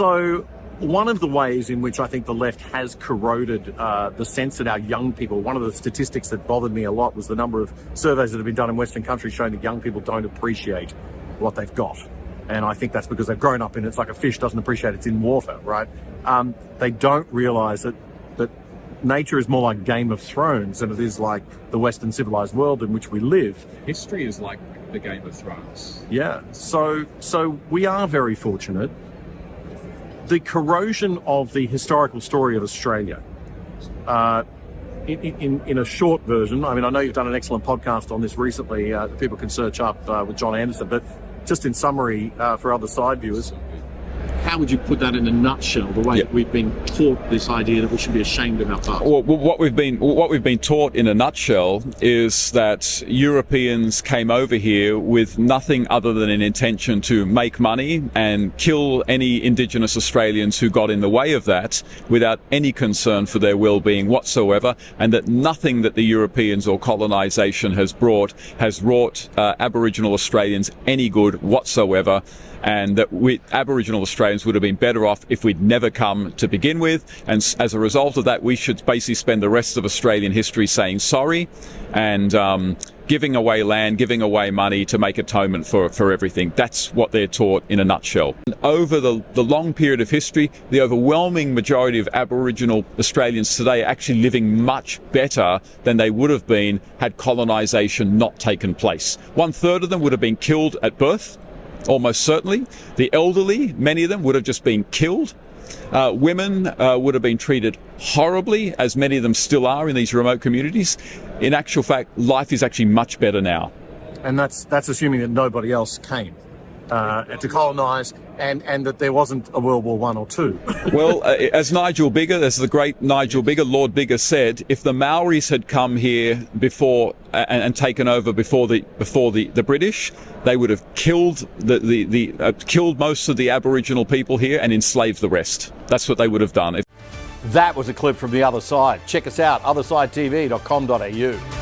So one of the ways in which I think the left has corroded the sense that our young people, one of the statistics that bothered me a lot was the number of surveys that have been done in Western countries showing that young people don't appreciate what they've got. And I think that's because they've grown up in it. It's like a fish doesn't appreciate it's in water, right? They don't realise that nature is more like Game of Thrones than it is like the Western civilized world in which we live. History is like the Game of Thrones. Yeah, so we are very fortunate. The corrosion of the historical story of Australia, in a short version, I mean, I know you've done an excellent podcast on this recently that people can search up with John Anderson, but just in summary for other side viewers, how would you put that in a nutshell, the way that we've been taught this idea that we should be ashamed of our past? Well, what we've been taught in a nutshell is that Europeans came over here with nothing other than an intention to make money and kill any Indigenous Australians who got in the way of that without any concern for their well-being whatsoever, and that nothing that the Europeans or colonisation has wrought Aboriginal Australians any good whatsoever, and that Aboriginal Australians would have been better off if we'd never come to begin with. And as a result of that, we should basically spend the rest of Australian history saying sorry and giving away land, giving away money to make atonement for everything. That's what they're taught in a nutshell. And over the long period of history, the overwhelming majority of Aboriginal Australians today are actually living much better than they would have been had colonisation not taken place. 1/3 of them would have been killed at birth. Almost certainly. The elderly, many of them would have just been killed. Women would have been treated horribly, as many of them still are in these remote communities. In actual fact, life is actually much better now. And that's assuming that nobody else came to colonise and that there wasn't a World War I or II. Well, as the great Nigel Biggar, Lord Biggar said, if the Maoris had come here before and taken over before the British, they would have killed killed most of the Aboriginal people here and enslaved the rest. That's what they would have done. That was a clip from The Other Side. Check us out, othersidetv.com.au.